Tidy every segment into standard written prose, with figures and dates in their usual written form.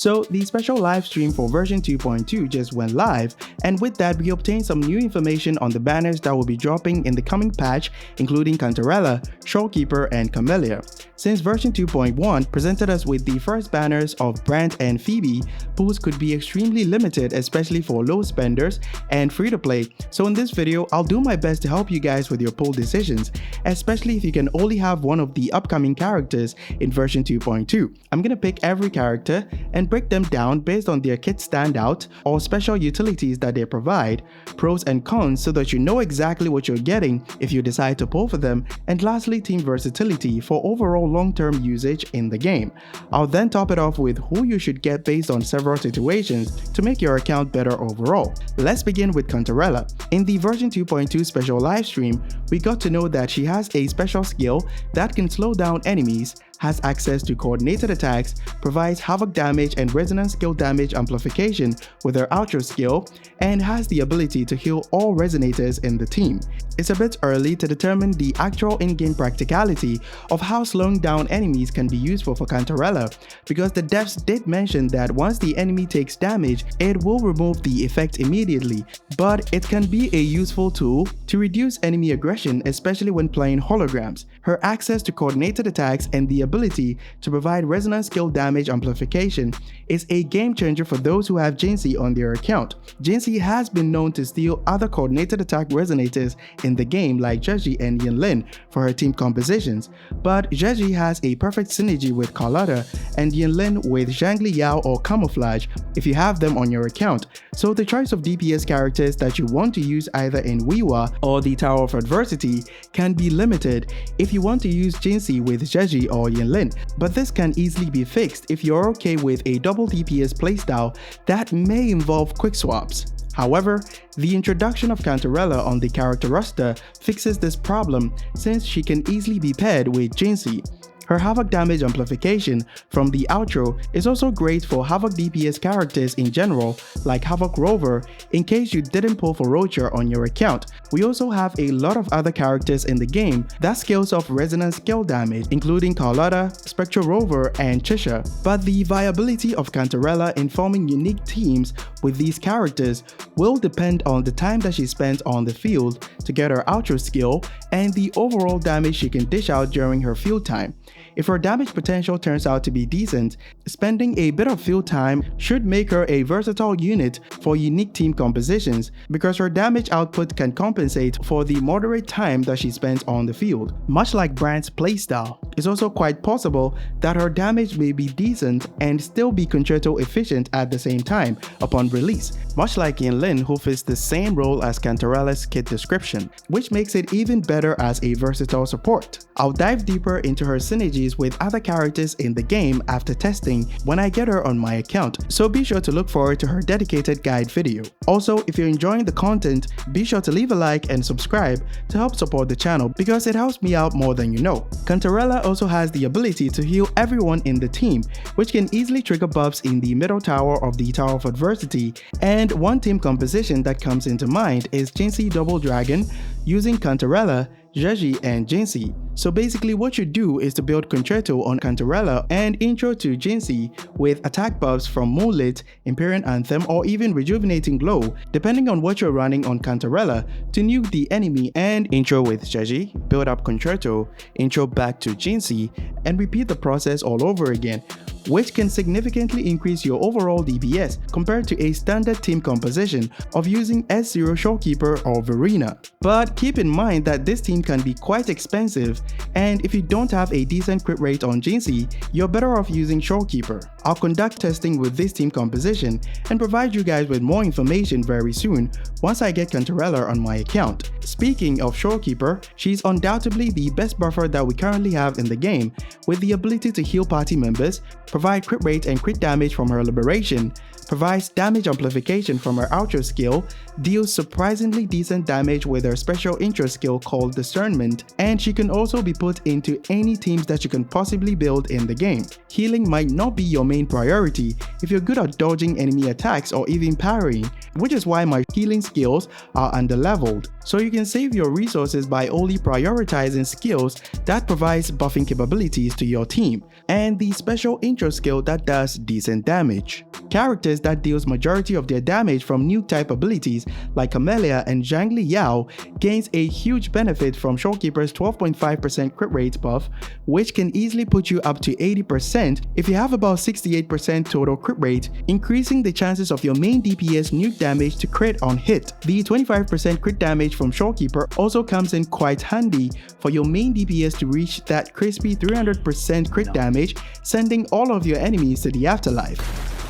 So the special live stream for version 2.2 just went live, and with that we obtained some new information on the banners that will be dropping in the coming patch, including Cantarella, Shorekeeper and Camellya. Since version 2.1 presented us with the first banners of Brand and Phoebe, pulls could be extremely limited, especially for low spenders and free to play. So in this video, I'll do my best to help you guys with your pull decisions, especially if you can only have one of the upcoming characters in version 2.2. I'm gonna pick every character and break them down based on their kit standout or special utilities that they provide, pros and cons, so that you know exactly what you're getting if you decide to pull for them, and lastly team versatility for overall long-term usage in the game. I'll then top it off with who you should get based on several situations to make your account better overall. Let's begin with Cantarella. In the version 2.2 special livestream, we got to know that she has a special skill that can slow down enemies, has access to coordinated attacks, provides havoc damage and resonance skill damage amplification with her outro skill, and has the ability to heal all resonators in the team. It's a bit early to determine the actual in-game practicality of how slowing down enemies can be useful for Cantarella, because the devs did mention that once the enemy takes damage, it will remove the effect immediately, but it can be a useful tool to reduce enemy aggression, especially when playing holograms. Her access to coordinated attacks and the ability to provide resonance skill damage amplification is a game changer for those who have Jinxie on their account. Jinxie has been known to steal other coordinated attack resonators in the game like Zheji and Yinlin for her team compositions, but Zheji has a perfect synergy with Carlotta and Yinlin with Zhangli Yao or Camouflage if you have them on your account. So the choice of DPS characters that you want to use either in Wiwa or the Tower of Adversity can be limited if you want to use Jinxie with Zheji or Yinlin, but this can easily be fixed if you're okay with a double DPS playstyle that may involve quick swaps. However, the introduction of Cantarella on the character roster fixes this problem since she can easily be paired with Jinxie. Her havoc damage amplification from the outro is also great for havoc DPS characters in general, like Havoc Rover, in case you didn't pull for Rocher on your account. We also have a lot of other characters in the game that scales off resonance skill damage, including Carlotta, Spectral Rover, and Chisha. But the viability of Cantarella in forming unique teams with these characters will depend on the time that she spends on the field to get her outro skill and the overall damage she can dish out during her field time. If her damage potential turns out to be decent, spending a bit of field time should make her a versatile unit for unique team compositions, because her damage output can compensate for the moderate time that she spends on the field. Much like Brand's playstyle, it's also quite possible that her damage may be decent and still be concerto efficient at the same time upon release, much like Yinlin, who fits the same role as Cantarella's kit description, which makes it even better as a versatile support. I'll dive deeper into her synergies with other characters in the game after testing when I get her on my account, so be sure to look forward to her dedicated guide video. Also, if you're enjoying the content, be sure to leave a like and subscribe to help support the channel, because it helps me out more than you know. Cantarella also has the ability to heal everyone in the team, which can easily trigger buffs in the middle tower of the Tower of Adversity, and one team composition that comes into mind is Jinxie Double Dragon using Cantarella, Zheji, and Jinxie. So basically what you do is to build Concerto on Cantarella and intro to Jinxie with attack buffs from Moonlit, Empyrean Anthem, or even Rejuvenating Glow, depending on what you're running on Cantarella, to nuke the enemy, and intro with Zheji, build up Concerto, intro back to Jinxie, and repeat the process all over again, which can significantly increase your overall DPS compared to a standard team composition of using S0 Shorekeeper or Verena. But keep in mind that this team can be quite expensive, and if you don't have a decent crit rate on Jinxie, you're better off using Shorekeeper. I'll conduct testing with this team composition and provide you guys with more information very soon once I get Cantarella on my account. Speaking of Shorekeeper, she's undoubtedly the best buffer that we currently have in the game, with the ability to heal party members, provide crit rate and crit damage from her liberation, provides damage amplification from her outro skill, deals surprisingly decent damage with her special intro skill called Discernment, and she can also be put into any teams that you can possibly build in the game. Healing might not be your main priority if you're good at dodging enemy attacks or even parrying, which is why my healing skills are underleveled. So you can save your resources by only prioritizing skills that provides buffing capabilities to your team, and the special intro skill that does decent damage. Characters that deals majority of their damage from nuke type abilities like Camellya and Zhangli Yao gains a huge benefit from Shorekeeper's 12.5% crit rate buff, which can easily put you up to 80% if you have about 68% total crit rate, increasing the chances of your main DPS nuke damage to crit on hit. The 25% crit damage from Shorekeeper also comes in quite handy for your main DPS to reach that crispy 300% crit damage, sending all of your enemies to the afterlife.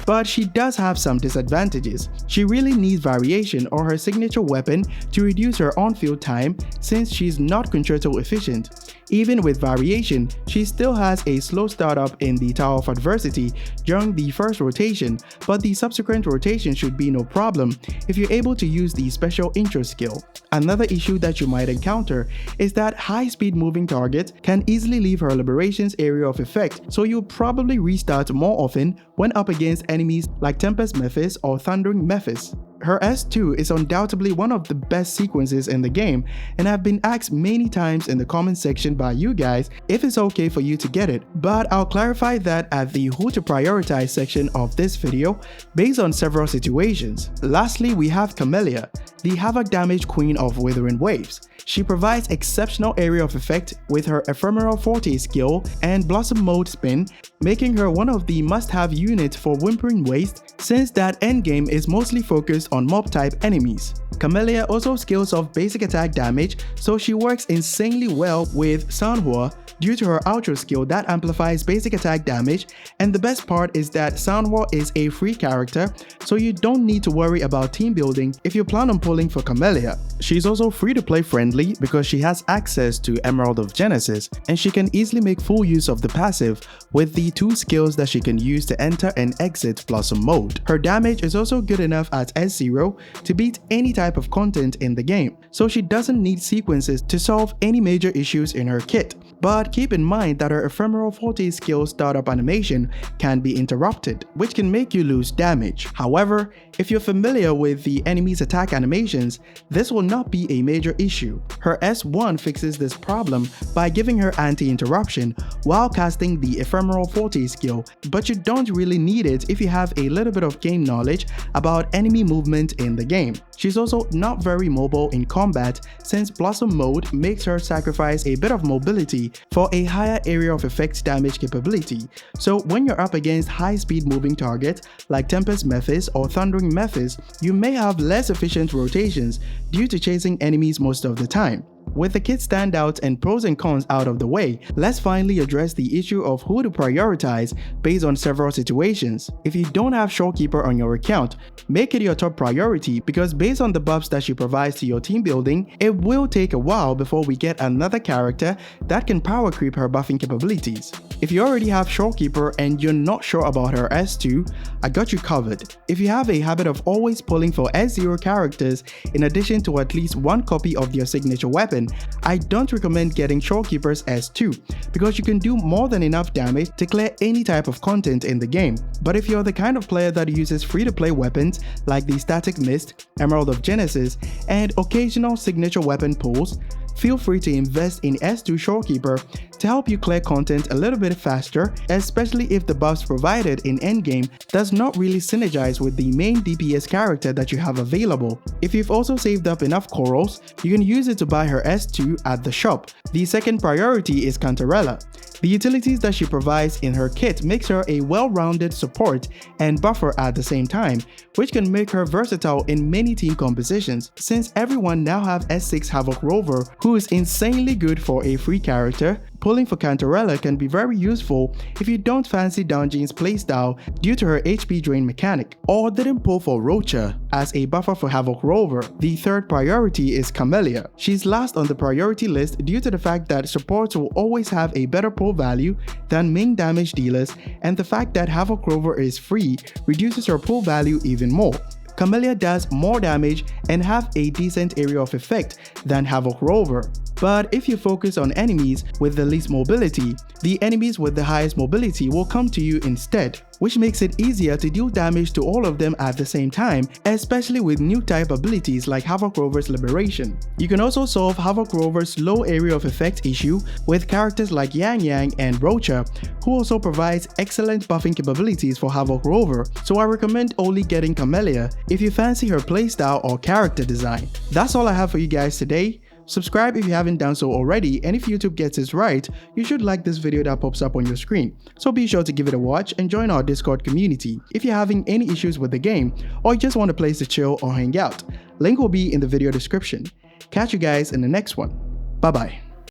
But she does have some disadvantages. She really needs variation or her signature weapon to reduce her on-field time since she's not concerto efficient. Even with variation, she still has a slow startup in the Tower of Adversity during the first rotation, but the subsequent rotation should be no problem if you're able to use the special intro skill. Another issue that you might encounter is that high-speed moving targets can easily leave her liberation's area of effect, so you'll probably restart more often when up against enemies like Tempest Mephis or Thundering Mephis. Her S2 is undoubtedly one of the best sequences in the game, and I've been asked many times in the comment section by you guys if it's okay for you to get it, but I'll clarify that at the who to prioritize section of this video based on several situations. Lastly, we have Camellya, the Havoc damage queen of Withering Waves. She provides exceptional area of effect with her Ephemeral Forte skill and Blossom Mode spin, making her one of the must-have units for Whimpering Waste since that endgame is mostly focused on mob-type enemies. Camellya also scales off basic attack damage, so she works insanely well with Sanhua due to her outro skill that amplifies basic attack damage, and the best part is that Sanhua is a free character, so you don't need to worry about team building if you plan on pulling for Camellya. She's also free to play friendly because she has access to Emerald of Genesis, and she can easily make full use of the passive with the two skills that she can use to enter and exit Blossom Mode. Her damage is also good enough at S0 to beat any type of content in the game, so she doesn't need sequences to solve any major issues in her kit. But keep in mind that her Ephemeral Forte skill startup animation can be interrupted, which can make you lose damage. However, if you're familiar with the enemy's attack animations, this will not be a major issue. Her S1 fixes this problem by giving her anti-interruption while casting the Ephemeral Forte skill, but you don't really need it if you have a little bit of game knowledge about enemy movement in the game. She's also not very mobile in combat since Blossom Mode makes her sacrifice a bit of mobility for a higher area of effect damage capability. So when you're up against high-speed moving targets like Tempest Mephis or Thundering Mephis, you may have less efficient rotations due to chasing enemies most of the time. With the kit standouts and pros and cons out of the way, let's finally address the issue of who to prioritize based on several situations. If you don't have Shorekeeper on your account, make it your top priority because based on the buffs that she provides to your team building, it will take a while before we get another character that can power creep her buffing capabilities. If you already have Shorekeeper and you're not sure about her S2, I got you covered. If you have a habit of always pulling for S0 characters in addition to at least one copy of their signature weapon, I don't recommend getting Shorekeeper's S2 because you can do more than enough damage to clear any type of content in the game. But if you're the kind of player that uses free-to-play weapons like the Static Mist, Emerald of Genesis, and occasional signature weapon pulls, feel free to invest in S2 Shorekeeper to help you clear content a little bit faster, especially if the buffs provided in endgame does not really synergize with the main DPS character that you have available. If you've also saved up enough corals, you can use it to buy her S2 at the shop. The second priority is Cantarella. The utilities that she provides in her kit makes her a well-rounded support and buffer at the same time, which can make her versatile in many team compositions, since everyone now have S6 Havoc Rover who is insanely good for a free character. Pulling for Cantarella can be very useful if you don't fancy Dungeon's playstyle due to her HP drain mechanic, or didn't pull for Rocha as a buffer for Havoc Rover. The third priority is Camellya. She's last on the priority list due to the fact that supports will always have a better pull value than main damage dealers, and the fact that Havoc Rover is free reduces her pull value even more. Camellya does more damage and have a decent area of effect than Havoc Rover. But if you focus on enemies with the least mobility, the enemies with the highest mobility will come to you instead, which makes it easier to deal damage to all of them at the same time, especially with new type abilities like Havoc Rover's Liberation. You can also solve Havoc Rover's low area of effect issue with characters like Yang Yang and Rocha, who also provides excellent buffing capabilities for Havoc Rover, so I recommend only getting Camellya if you fancy her playstyle or character design. That's all I have for you guys today. Subscribe if you haven't done so already, and if YouTube gets this right, you should like this video that pops up on your screen. So be sure to give it a watch and join our Discord community if you're having any issues with the game or you just want a place to chill or hang out. Link will be in the video description. Catch you guys in the next one. Bye bye.